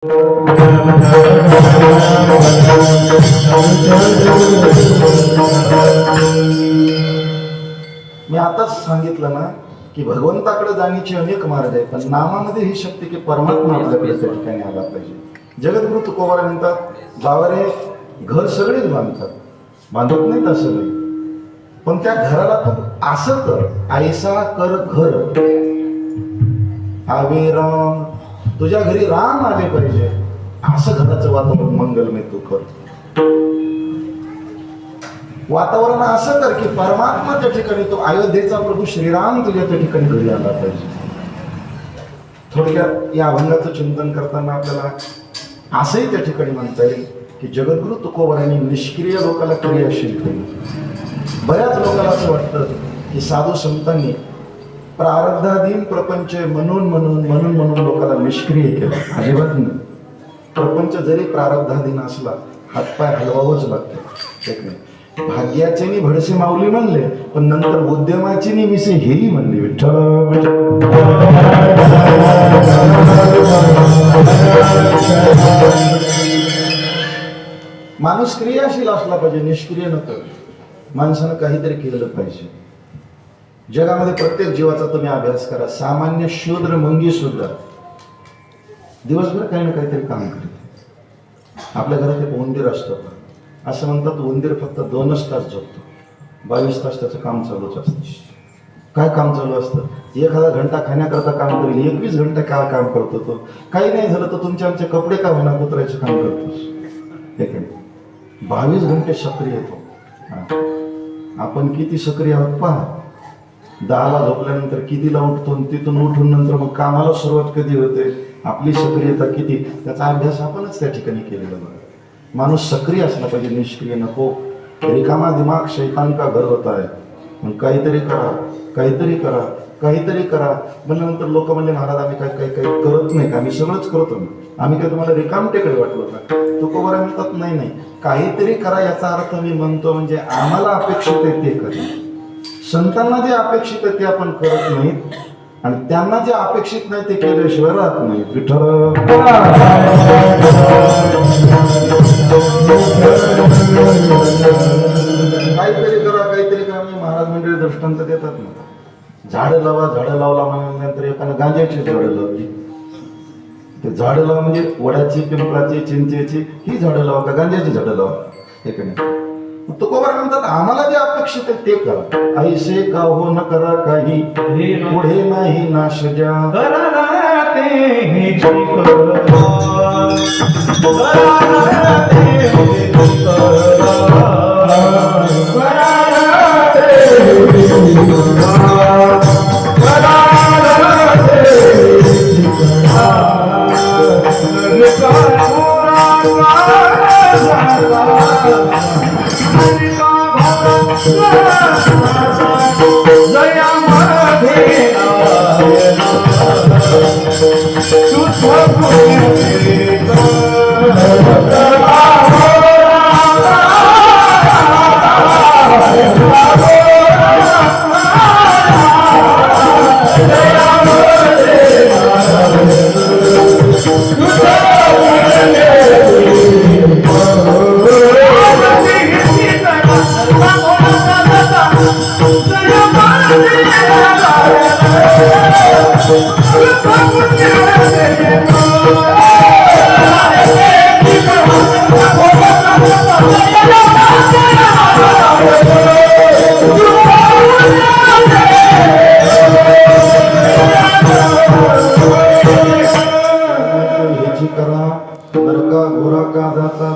मी आताच सांगितलं ना की भगवंताकडे जाण्याचे अनेक मार्ग आहेत, पण नामामध्ये ही शक्ती की परमात्मा आपल्याकडे त्या ठिकाणी आला पाहिजे. जगद्गुरु तुकोबारा म्हणतात बाबारे घर सगळेच बांधतात, बांधत नाहीत असं नाही, पण त्या घराला तू असं कर, ऐसा कर घर आवे राम, तुझ्या घरी राम आले पाहिजे असं घराचं वातावरण मंगलमय तू कर. वातावरण असं कर की परमात्मा त्या ठिकाणी, तो अयोध्येचा प्रभू श्रीराम तुझ्या त्या ठिकाणी घरी आला पाहिजे. थोडक्यात या अभंगाचं चिंतन करताना आपल्याला असंही त्या ठिकाणी म्हणता येईल की जगद्गुरु तुकोबारांनी निष्क्रिय लोकाला क्रियाशील केलं. बऱ्याच लोकांना असं वाटतं की साधू संतांनी प्रारब्धाधीन प्रपंच म्हणून म्हणून म्हणून म्हणून लोकांना निष्क्रिय केलं. अजिबात नाही. प्रपंच जरी प्रारब्धाधीन असला हातपाय हलवावंच लागतं. एक नाही, भाग्याचे नि भडसे माऊली म्हणले, पण नंतर उद्यमाची नि मिसे हेही म्हणली. विठ्ठल माणूस क्रियाशील असला पाहिजे, निष्क्रिय नको. माणसानं काहीतरी केलं पाहिजे. जगामध्ये प्रत्येक जीवाचा तुम्ही अभ्यास करा. सामान्य शूद्र मुंगी सुद्धा दिवसभर काही ना काहीतरी काम करते. आपल्या घरात एक उंदीर असतं, असं म्हणतात उंदीर फक्त 2च तास झोपतो, 22 तास त्याचं काम चालूच असतं. काय काम चालू असतं? एखादा घंटा खाण्याकरता काम करेल, 21 घंटा काय काम करतो तो. काही नाही झालं तर तुमचे आमचे कपडे का होणार कुत्रायचं काम करतोस. ठीक आहे, 22 घंटे सक्रिय येतो. आपण किती सक्रिय आहोत पहा. 10ला झोपल्यानंतर कितीला उठतो, तिथून उठून नंतर मग कामाला सुरुवात कधी होते, आपली सक्रियता किती, त्याचा अभ्यास आपणच त्या ठिकाणी केलेला बघा. माणूस सक्रिय असला पाहिजे, निष्क्रिय नको. रिकामा दिमाग शैतान का घर होता है. मग काहीतरी करा, काहीतरी करा, काहीतरी करा. मग नंतर लोक म्हणले महाराज आम्ही काही करत नाही का, आम्ही सगळंच करतो ना, आम्ही काय तुम्हाला रिकामटेकडे वाटलो का? तुकोबारा म्हणतात नाही नाही, काहीतरी करा याचा अर्थ मी म्हणतो म्हणजे आम्हाला अपेक्षित आहे ते करा. संतांना जे अपेक्षित आहे ते आपण करत नाहीत, आणि त्यांना जे अपेक्षित नाही ते केल्याशिवाय राहत नाही. विठ्ठल काहीतरी करा, काहीतरी करा. मी महाराज मंडळी दृष्टांत देतात ना, झाडं लावा, झाडं लावला म्हणल्यानंतर एकानं गांजाची झाडं लावली. ते झाडं लावा म्हणजे वडाची, पिंपळाची, चिंचेची ही झाडं लावा का गांजाची झाडं लावा. एकाने तुकोबारा म्हणतात आम्हाला जे अपेक्षित आहे ते करा. ऐसे का हो न करा काही, पुढे नाही नाश ज्या.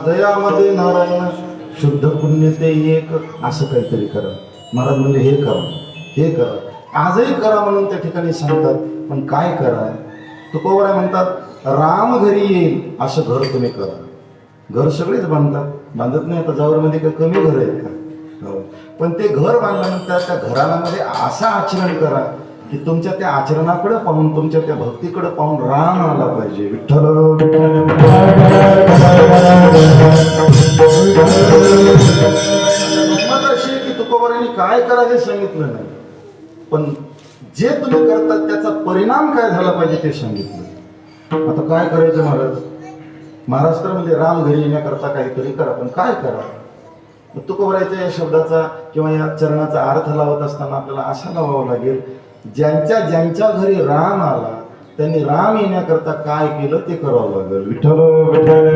दयामध्ये नारायण शुद्ध पुण्य ते एक, असं काहीतरी करा. महाराज म्हणजे हे करा, हे करा, आजही करा म्हणून त्या ठिकाणी सांगतात. पण काय करा? तुकोबारा म्हणतात राम घरी येईल असं घर तुम्ही करा. घर सगळेच बांधतात, बांधत नाही. आता जावरमध्ये काही कमी घर आहेत का? पण ते घर बांधल्यानंतर त्या घरामध्ये असं आचरण करा की तुमच्या त्या आचरणाकडे पाहून, तुमच्या त्या भक्तीकडे पाहून राम आला पाहिजे. विठ्ठल अशी की तुकोबारांनी काय करा हे सांगितलं नाही, पण जे तुम्ही करतात त्याचा परिणाम काय झाला पाहिजे ते सांगितलं. आता काय करायचं महाराज? महाराष्ट्रामध्ये राम घरी येण्याकरता काहीतरी करा, पण काय करा? तुकोबरायच्या या शब्दाचा किंवा या चरणाचा अर्थ लावत असताना आपल्याला असा लावावा लागेल, ज्यांच्या ज्यांच्या घरी राम आला त्यांनी राम येण्याकरता काय केलं ते करावं लागेल. विठ्ठल विठ्ठल.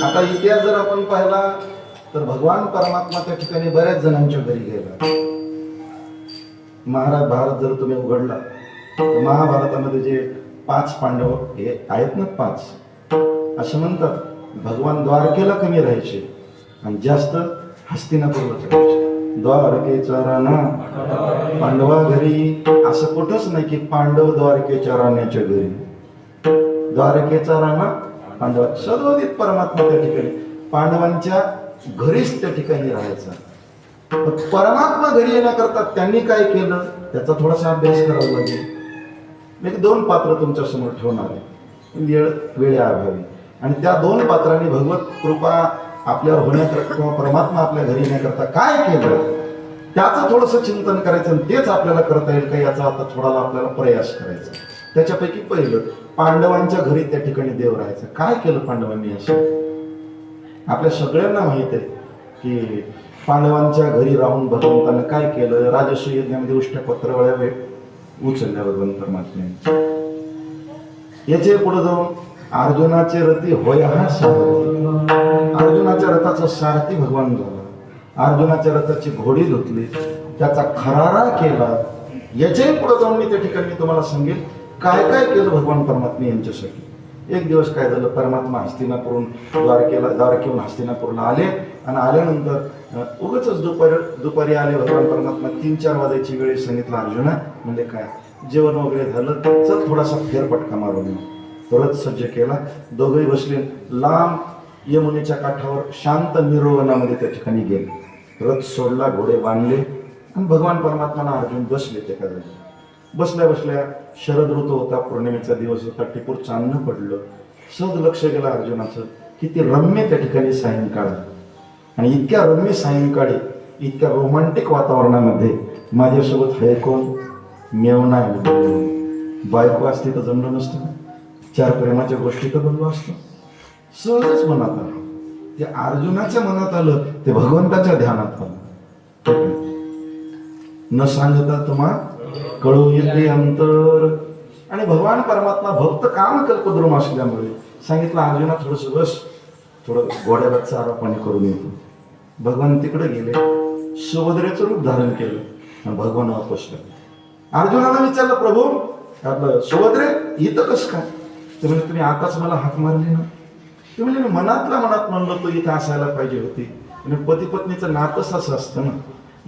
आता इतिहास जर आपण पाहिला तर भगवान परमात्मा त्या ठिकाणी बऱ्याच जणांच्या घरी गेला. भारत जर तुम्ही उघडला तर महाभारतामध्ये जे 5 पांडव हे आहेत ना, 5 असं म्हणतात, भगवान द्वारकेला कमी राहायचे आणि जास्त हस्तिनापूरला राहायचे. द्वारकेचा राणा पांडवा घरी, असं कुठंच नाही की पांडव द्वारकेच्या राण्याच्या घरी. द्वारकेचा राणा पांडव, सदोदित परमात्मा त्या ठिकाणी पांडवांच्या घरीच त्या ठिकाणी राहायचा. परमात्मा घरी येण्याकरता त्यांनी काय केलं त्याचा थोडासा अभ्यास करावा लागेल. मी 2 पात्र तुमच्या समोर ठेवणार आहे वेळेअभावी, आणि त्या 2 पात्रांनी भगवत कृपा आपल्यावर होण्याकरता किंवा परमात्मा आपल्या घरी येण्याकरता काय केलं त्याचं थोडंसं चिंतन करायचं, आणि तेच आपल्याला करता येईल का याचा आता थोडासा आपल्याला प्रयास करायचा. त्याच्यापैकी पहिलं, पांडवांच्या घरी त्या ठिकाणी देव राहायचं. काय केलं पांडवांनी असं? आपल्या सगळ्यांना माहित आहे की पांडवांच्या घरी राहून भगवंतानं काय केलं. राजसूय यज्ञामध्ये उष्ट्या पत्रवळ्या उचलल्या भगवंत परमात्म्याने. याचे पुढे जाऊन अर्जुनाचे रथी होय हा सारथी, अर्जुनाच्या रथाचा सारथी भगवान झाला. अर्जुनाच्या रथाची घोडी धुतली, त्याचा खरारा केला. याचे पुढे जाऊन मी त्या ठिकाणी तुम्हाला सांगेल काय काय केलं भगवान परमात्मा यांच्यासाठी. एक दिवस काय झालं, परमात्मा हस्तिनापूरून द्वारकेहून हस्तिनापूरला आले, आणि आल्यानंतर उगाच दुपारी आले भगवान परमात्मा. 3-4 वाजायची वेळ सांगितलं अर्जुना, म्हणजे काय जेवण वगैरे झालं, चल थोडासा फेरपटका मारून. रथ सज्ज केला, दोघेही बसले लांब यमुनेच्या काठावर शांत निर्वनामध्ये त्या ठिकाणी गेले. रथ सोडला, घोडे बांधले, आणि भगवान परमात्माना अर्जुन बसले. ते काय झाले, बसल्या बसल्या शरद ऋतू होता, पौर्णिमेचा दिवस होता, टिपूर चांदणं पडलं. सहज लक्ष गेलं अर्जुनाचं की ती रम्य त्या ठिकाणी सायंकाळ, आणि इतक्या रम्य सायंकाळी इतक्या रोमांटिक वातावरणामध्ये माझ्यासोबत आहे कोण? मेवना आहे. बायको असते तर जमलं नसतं, 4 प्रेमाच्या गोष्टी तर बोललो असतो. सहजच मनात आलं, ते अर्जुनाच्या मनात आलं, ते भगवंताच्या ध्यानात आलं. न सांगता तुम्हा कळू येते अंतर. आणि भगवान परमात्मा भक्त काम कल्पद्रुम असल्यामुळे सांगितलं अर्जुना थोडस बस, थोडं घोड्याला चारा पाणी करून येतो. भगवान तिकडे गेले, सुभद्रेचं रूप धारण केलं, आणि भगवान वापस लागले. अर्जुनाला विचारलं, प्रभू आपलं सुभद्रे इथं कसं काय? ते म्हणजे तुम्ही आताच मला हाक मारली ना. ते म्हणजे मी मनातल्या मनात म्हणलो तो इथं असायला पाहिजे होती. आणि पती पत्नीचं नातंच असं असतं ना,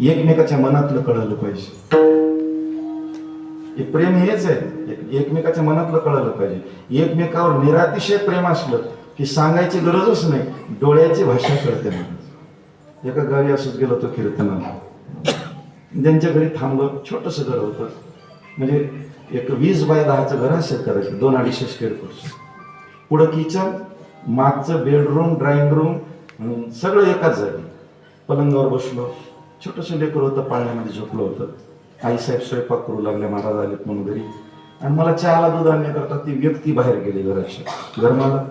एकमेकाच्या मनातलं कळलं पाहिजे. हे प्रेम हेच आहे, एकमेकाच्या मनातलं कळलं पाहिजे. एकमेकावर निरातिशय प्रेम असलं की सांगायची गरजच नाही, डोळ्याची भाषा कळते. एका गावी असंच गेलो होतो कीर्तनाला, ज्यांच्या घरी थांबलो, छोटंसं घर होतं, म्हणजे एक 20 बाय 10चं घर असेल करायचं, 200-250 स्क्वेअर फूट. पुढं किचन, मागचं बेडरूम, ड्रॉइंग रूम, सगळं एकाच जागी. पलंगावर बसलो, छोटंसं लेकर होतं, पाण्यामध्ये झोपलं होतं. आईसाहेब स्वयंपाक करू लागल्या, महाराज आलेत म्हणून घरी, आणि मला चहाला दूध आणण्याकरता ती व्यक्ती बाहेर गेली घराच्या. घरमाला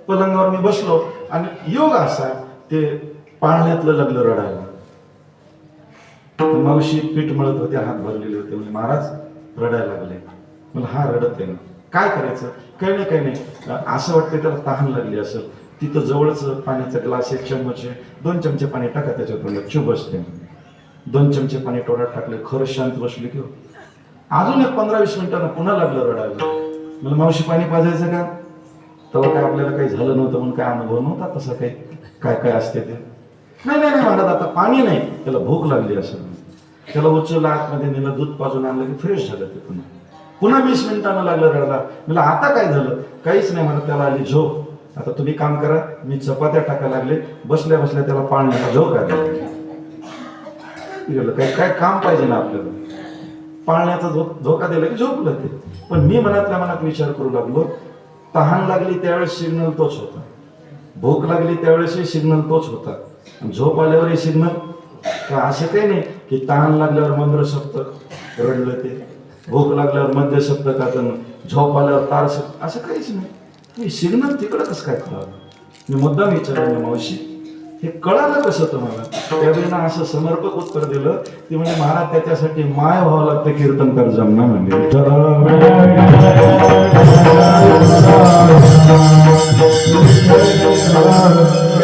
पलंगावर मी बसलो, आणि योग असा ते पाळण्यातलं लागलं रडायला. मावशी पीठ मळत होते, हात भरलेले होते, म्हणजे महाराज रडायला लागले. मला हा रडत आहे ना, काय करायचं? काही नाही, असं वाटतं त्याला तहान लागली असेल. तिथं जवळच पाण्याचा ग्लास, 1 चम्मच, 2 चमचे पाणी टाका त्याच्यात, तोंडात चुप बसते. 2 चमचे पाणी तोंडात टाकले, खरंच शांत बसले की अजून एक 15-20 मिनिटांना पुन्हा लागलं रडायला. मला मावशी पाणी पाजायचं का? तेव्हा काय आपल्याला काही झालं नव्हतं म्हणून काय अनुभव नव्हता तसं काही, काय काय असते ते. नाही महाराज आता पाणी नाही, त्याला भूक लागली असेल. त्याला उचललं, आतमध्ये नेलं, दूध पाजून आणलं की फ्रेश झालं ते. पुन्हा 20 मिनिटांना लागलं रडायला. मला आता काय झालं? काहीच नाही म्हणत, त्याला आली झोप. आता तुम्ही काम करा, मी चपात्या टाकायला लागले, बसल्या बसल्या त्याला पाळण्याला झोप आली. काय काम पाहिजे ना आपल्याला, पाळण्याचा धोका दिला की झोपलं ते. पण मी मनातल्या मनात विचार करू लागलो, तहान लागली त्यावेळेस सिग्नल तोच होता, भूक लागली त्यावेळेसही सिग्नल तोच होता, झोप आल्यावरही सिग्नल. का असं काही नाही की तहान लागल्यावर मंद्र सप्त रडलं ते, भूक लागल्यावर मध्य सप्तकातून झोप आल्यावर तार असं काहीच नाही. सिग्नल तिकडं कसं काय कळालं? मी मुद्दाम विचारलं मावशी हे कळालं कसं तुम्हाला? त्यावेळेला असं समर्पक उत्तर दिलं. ती म्हणजे महाराज त्याच्यासाठी माय व्हावं लागतं कीर्तनकार जमना म्हणजे